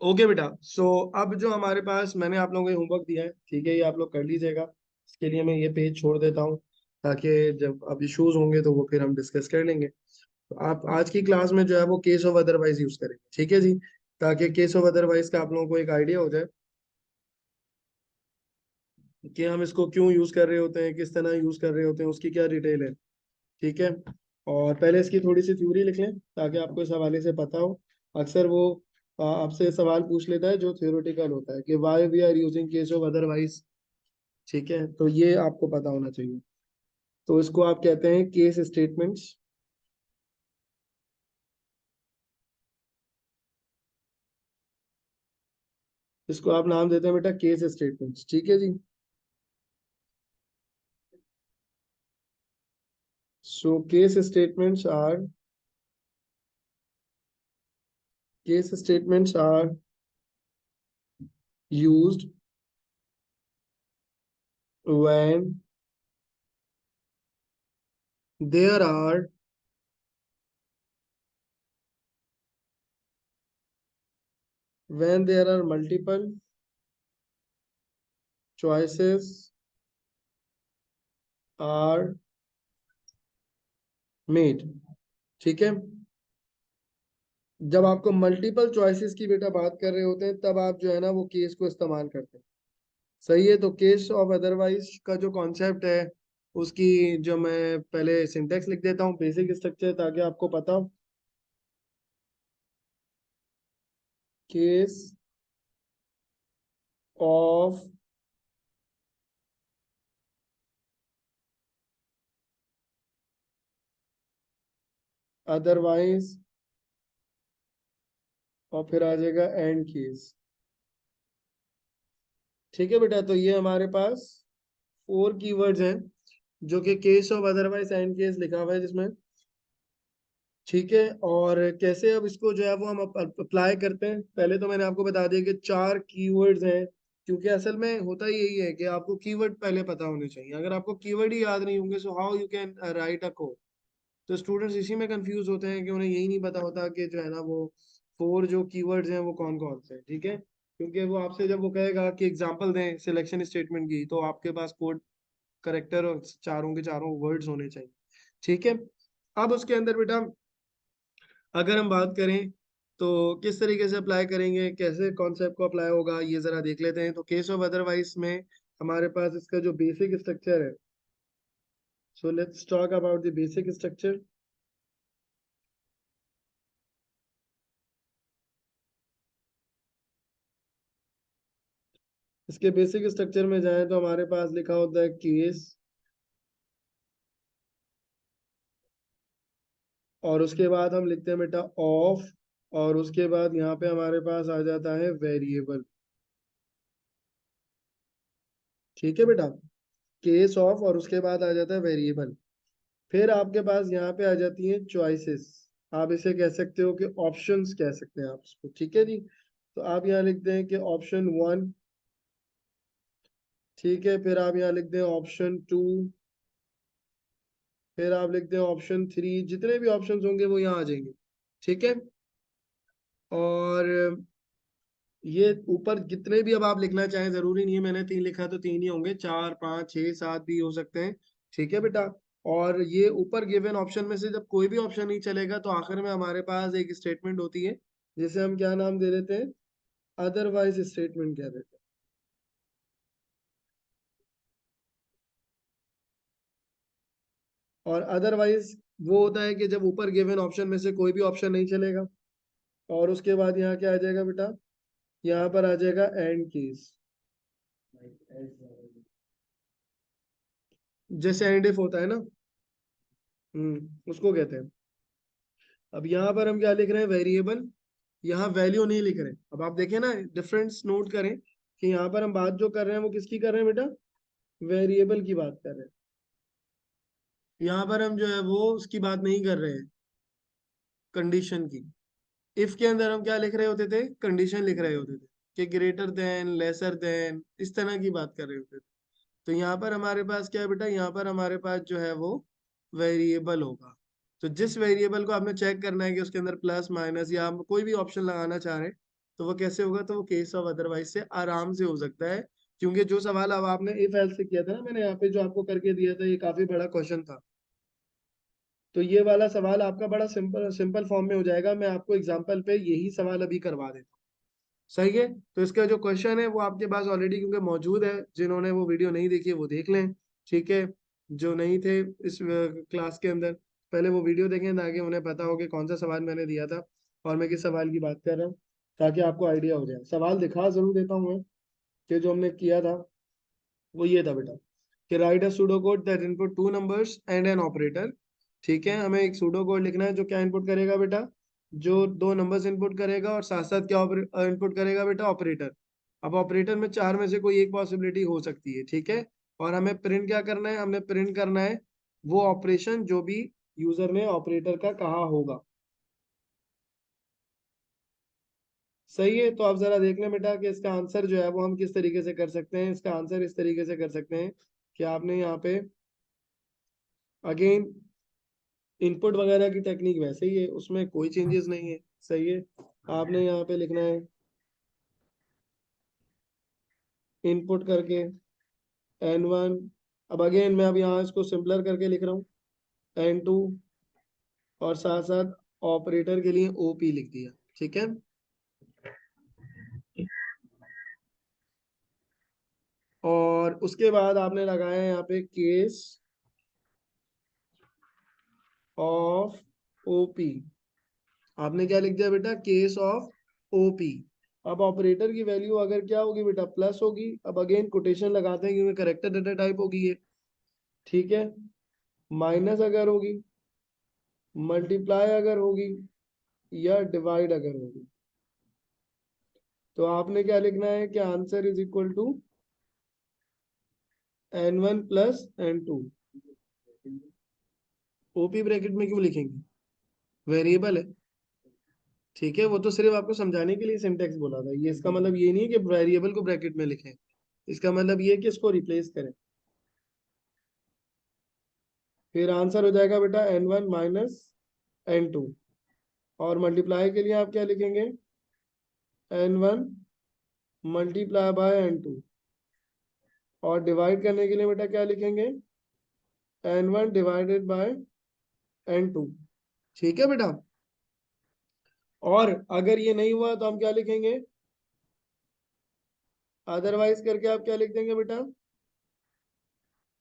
Okay बेटा। सो अब जो हमारे पास मैंने आप लोगों को होमवर्क दिया है, ठीक है, ये आप लोग कर लीजिएगा। इसके लिए मैं ये पेज छोड़ देता हूँ, ताकि जब अब इश्यूज होंगे तो वो फिर हम डिस्कस कर लेंगे। तो आप आज की क्लास में जो है वो केस ऑफ अदरवाइज यूज करेंगे, ठीक है जी, ताकि केस ऑफ अदरवाइज का आप लोगों को एक आइडिया हो जाए कि हम इसको क्यों यूज कर रहे होते हैं, किस तरह यूज कर रहे होते हैं, उसकी क्या डिटेल है। ठीक है। और पहले इसकी थोड़ी सी थ्योरी लिख लें ताकि आपको इस हवाले से पता हो। अक्सर वो आपसे सवाल पूछ लेता है जो थ्योरेटिकल होता है कि why we are using case of otherwise. ठीक है, तो ये आपको पता होना चाहिए। तो इसको आप कहते हैं केस स्टेटमेंट्स। इसको आप नाम देते हैं बेटा केस स्टेटमेंट्स, ठीक है जी। So case statements are used when there are multiple choices are made। ठीक है। जब आपको मल्टीपल चॉइसेस की बेटा बात कर रहे होते हैं तब आप जो है ना वो केस को इस्तेमाल करते हैं। सही है। तो केस ऑफ अदरवाइज का जो कॉन्सेप्ट है उसकी जो मैं पहले सिंटेक्स लिख देता हूँ, बेसिक स्ट्रक्चर, ताकि आपको पता हो। केस ऑफ अदरवाइज और फिर आ जाएगा एंड केस। ठीक है बेटा, तो ये हमारे पास 4 कीवर्ड्स हैं जो कि case of otherwise and case लिखा हुआ है जिसमें। ठीक है। और कैसे अब इसको जो है वो हम अप्लाई करते हैं, पहले तो मैंने आपको बता दिया कि 4 कीवर्ड्स हैं। क्योंकि असल में होता यही है कि आपको कीवर्ड पहले पता होने चाहिए। अगर आपको कीवर्ड ही याद नहीं होंगे, so how you can write a code. तो स्टूडेंट्स इसी में कंफ्यूज होते हैं कि उन्हें यही नहीं पता होता कि जो है ना वो 4 जो कीवर्ड्स हैं वो कौन कौन से हैं। ठीक है, क्योंकि वो आपसे जब वो कहेगा कि एग्जांपल दें सिलेक्शन स्टेटमेंट की, तो आपके पास कोड करेक्टर और चारों के चारों वर्ड्स होने चाहिए। ठीक है। अब उसके अंदर बेटा अगर हम बात करें तो किस तरीके से अप्लाई करेंगे, कैसे कॉन्सेप्ट को अप्लाई होगा, ये जरा देख लेते हैं। तो केस ऑफ अदरवाइज में हमारे पास इसका जो बेसिक स्ट्रक्चर है, so let's talk about the basic structure. इसके बेसिक स्ट्रक्चर में जाएं तो हमारे पास लिखा होता है केस, और उसके बाद हम लिखते हैं बेटा ऑफ, और उसके बाद यहाँ पे हमारे पास आ जाता है वेरिएबल। ठीक है बेटा, केस ऑफ और उसके बाद आ जाता है वेरिएबल। फिर आपके पास यहाँ पे आ जाती हैं चॉइसेस। आप इसे कह सकते हो कि ऑप्शंस कह सकते हैं आप इसको। ठीक है जी। तो आप यहाँ लिखते हैं कि ऑप्शन 1। ठीक है, फिर आप यहाँ लिखते हैं ऑप्शन 2। फिर आप लिखते हैं ऑप्शन 3। जितने भी ऑप्शंस होंगे वो यहाँ आ जाएंगे। ठीक है। और ये ऊपर जितने भी अब आप लिखना चाहें, जरूरी नहीं है मैंने 3 लिखा तो 3 ही होंगे, 4 5 6 7 भी हो सकते हैं। ठीक है बेटा। और ये ऊपर गिवन ऑप्शन में से जब कोई भी ऑप्शन नहीं चलेगा तो आखिर में हमारे पास एक स्टेटमेंट होती है जिसे हम क्या नाम दे देते हैं, अदरवाइज स्टेटमेंट कह देते हैं। और अदरवाइज वो होता है कि जब ऊपर गिवन ऑप्शन में से कोई भी ऑप्शन नहीं चलेगा। और उसके बाद यहाँ क्या आ जाएगा बेटा, यहाँ पर आ जाएगा एंड केस। जैसे एंड इफ होता है ना, उसको कहते हैं। अब यहाँ पर हम क्या लिख रहे हैं, वेरिएबल। यहाँ वैल्यू नहीं लिख रहे। अब आप देखें ना, डिफरेंस नोट करें कि यहाँ पर हम बात जो कर रहे हैं वो किसकी कर रहे हैं बेटा, वेरिएबल की बात कर रहे हैं। यहाँ पर हम जो है वो उसकी बात नहीं कर रहे हैं, कंडीशन की। इफ के अंदर हम क्या लिख रहे होते थे, कंडीशन लिख रहे होते थे कि ग्रेटर देन, लेसर देन, इस तरह की बात कर रहे होते थे। तो यहाँ पर हमारे पास क्या है बेटा, यहाँ पर हमारे पास जो है वो वेरिएबल होगा। तो जिस वेरिएबल को आपने चेक करना है कि उसके अंदर प्लस माइनस या हम कोई भी ऑप्शन लगाना चाह रहे हैं, तो वो कैसे होगा, तो वो केस ऑफ अदरवाइज से आराम से हो सकता है, क्योंकि जो सवाल अब आपने इफ एल्स से किया था ना, मैंने यहाँ पे जो आपको करके दिया था, ये काफी बड़ा क्वेश्चन था। तो ये वाला सवाल आपका बड़ा सिंपल सिंपल फॉर्म में हो जाएगा। मैं आपको एग्जांपल पे यही सवाल अभी करवा देता हूँ। सही है, तो इसका जो क्वेश्चन है वो आपके पास ऑलरेडी क्योंकि मौजूद है, जिन्होंने वो वीडियो नहीं देखी है वो देख लें। ठीक है, जो नहीं थे इस क्लास के अंदर, पहले वो वीडियो देखें ताकि उन्हें पता हो कि कौन सा सवाल मैंने दिया था और मैं किस सवाल की बात कर रहा हूँ, ताकि आपको आइडिया हो जाए। सवाल दिखा जरूर देता हूँ मैं, कि जो हमने किया था वो ये था बेटा, कि right a pseudo code that input two numbers and an operator. ठीक है, हमें एक सूडो कोड लिखना है जो क्या इनपुट करेगा बेटा, जो दो नंबर्स इनपुट करेगा और साथ साथ क्या इनपुट करेगा बेटा, ऑपरेटर। अब ऑपरेटर में चार में से कोई एक पॉसिबिलिटी हो सकती है। ठीक है, और हमें प्रिंट क्या करना है, हमने प्रिंट करना है वो ऑपरेशन जो भी यूजर ने ऑपरेटर का कहा होगा। सही है, तो आप जरा देख लें बेटा कि इसका आंसर जो है वो हम किस तरीके से कर सकते हैं। इसका आंसर इस तरीके से कर सकते हैं कि आपने यहाँ पे अगेन इनपुट वगैरह की टेक्निक वैसे ही है, उसमें कोई चेंजेस नहीं है। सही है, आपने यहाँ पे लिखना है इनपुट करके n1। अब अगेन मैं अब यहाँ इसको सिंपलर करके लिख रहा हूँ n2, और साथ साथ ऑपरेटर के लिए OP लिख दिया। ठीक है, और उसके बाद आपने लगाया है यहाँ पे केस ऑफ OP। आपने क्या लिख दिया बेटा, केस ऑफ OP। अब ऑपरेटर की वैल्यू अगर क्या होगी बेटा, प्लस होगी। अब अगेन कोटेशन लगाते हैं क्योंकि करेक्टर डेटा टाइप होगी ये। ठीक है, माइनस अगर होगी, मल्टीप्लाई अगर होगी, या डिवाइड अगर होगी, तो आपने क्या लिखना है कि answer is equal to n1 plus n2। OP bracket में क्यों लिखेंगे, वेरिएबल है। ठीक है, वो तो सिर्फ आपको समझाने के लिए सिंटेक्स बोला था, ये इसका मतलब ये नहीं है कि वेरिएबल को ब्रैकेट में लिखें। इसका मतलब ये है कि इसको रिप्लेस करें। फिर आंसर हो जाएगा बेटा n1 माइनस n2, और मल्टीप्लाई के लिए आप क्या लिखेंगे, n1 मल्टीप्लाई बाय n2, और डिवाइड करने के लिए बेटा क्या लिखेंगे, n1 डिवाइडेड बाय n2। ठीक है बेटा, और अगर ये नहीं हुआ तो हम क्या लिखेंगे, अदरवाइज करके आप क्या लिख देंगे बेटा,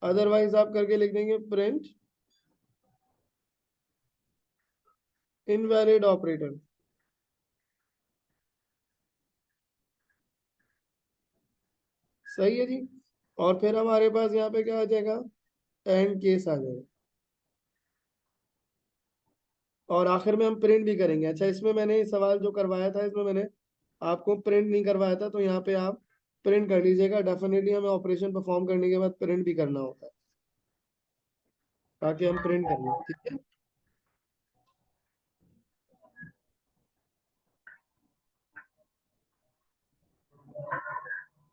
अदरवाइज आप करके लिख देंगे प्रिंट इनवैलिड ऑपरेटर। सही है जी, और फिर हमारे पास यहाँ पे क्या आ जाएगा, एंड केस आ जाएगा, और आखिर में हम प्रिंट भी करेंगे। अच्छा, इसमें मैंने सवाल जो करवाया था इसमें मैंने आपको प्रिंट नहीं करवाया था, तो यहाँ पे आप प्रिंट कर लीजिएगा। डेफिनेटली हमें ऑपरेशन परफॉर्म करने के बाद प्रिंट भी करना होता है, ताकि हम प्रिंट कर लें। ठीक है,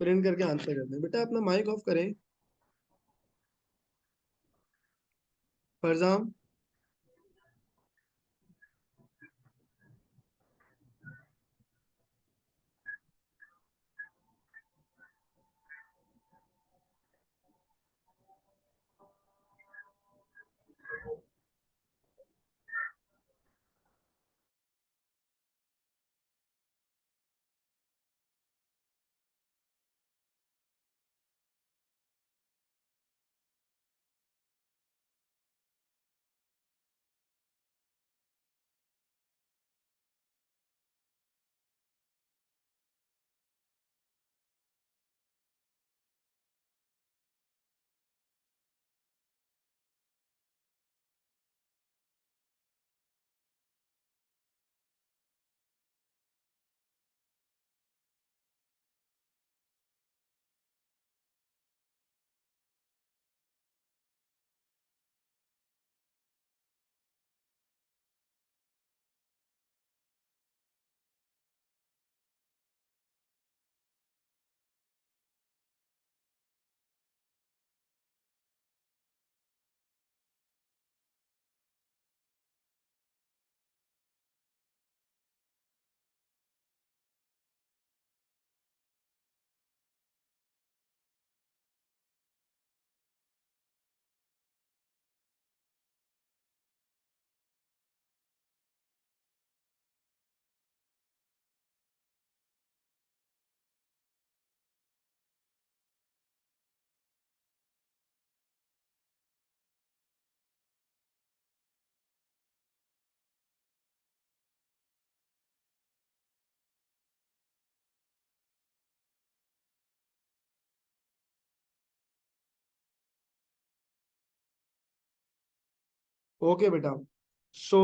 प्रिंट करके आंसर करते हैं। बेटा अपना माइक ऑफ करें, फरजाम। ओके बेटा। सो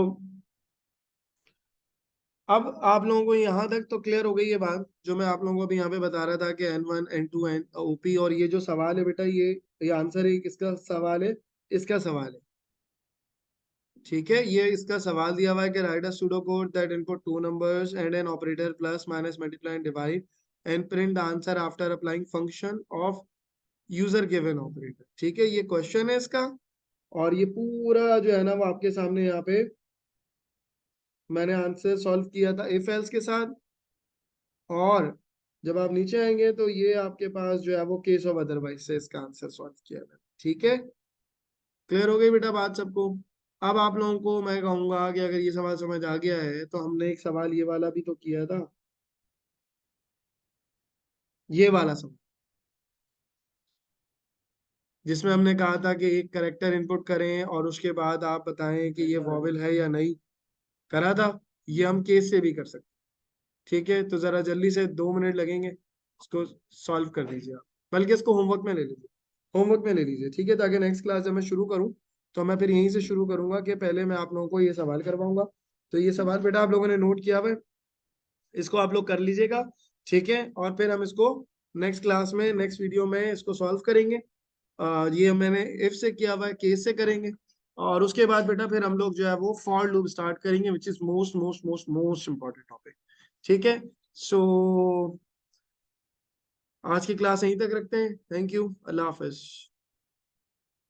अब आप लोगों को यहाँ तक तो क्लियर हो गई ये बात जो मैं आप लोगों को अभी यहाँ पे बता रहा था कि N1 N2 एन ओपी, और ये जो सवाल है बेटा ये आंसर है, किसका सवाल है, इसका सवाल है। ठीक है, ये इसका सवाल दिया हुआ है कि right a pseudo code that input two numbers and an operator plus minus multiply and divide and print the answer after applying function of user given operator. ठीक है, ये क्वेश्चन है इसका, और ये पूरा जो है ना वो आपके सामने यहाँ पे मैंने आंसर सॉल्व किया था इफ एल्स के साथ। और जब आप नीचे आएंगे तो ये आपके पास जो है वो केस ऑफ अदरवाइज से इसका आंसर सॉल्व किया था। ठीक है, क्लियर हो गई बेटा बात सबको। अब आप लोगों को मैं कहूंगा कि अगर ये सवाल समझ आ गया है तो हमने एक सवाल ये वाला भी तो किया था, ये वाला सवाल जिसमें हमने कहा था कि एक करेक्टर इनपुट करें और उसके बाद आप बताएं कि ये वॉवेल है या नहीं। करा था, ये हम केस से भी कर सकते। ठीक है, तो जरा जल्दी से 2 मिनट लगेंगे, इसको सॉल्व कर दीजिए आप, बल्कि इसको होमवर्क में ले लीजिए, होमवर्क में ले लीजिए। ठीक है, ताकि नेक्स्ट क्लास जब मैं शुरू करूं तो मैं फिर यहीं से शुरू करूंगा कि पहले मैं आप लोगों को ये सवाल करवाऊंगा। तो ये सवाल बेटा आप लोगों ने नोट किया हुआ है, इसको आप लोग कर लीजिएगा। ठीक है, और फिर हम इसको नेक्स्ट क्लास में नेक्स्ट वीडियो में इसको सॉल्व करेंगे। ये मैंने इफ से किया हुआ है, केस से करेंगे। और उसके बाद बेटा फिर हम लोग जो है वो फॉर लूप स्टार्ट करेंगे, which is most most most most important topic. ठीक है, सो आज की क्लास यहीं तक रखते हैं। Thank you, Allah Hafiz.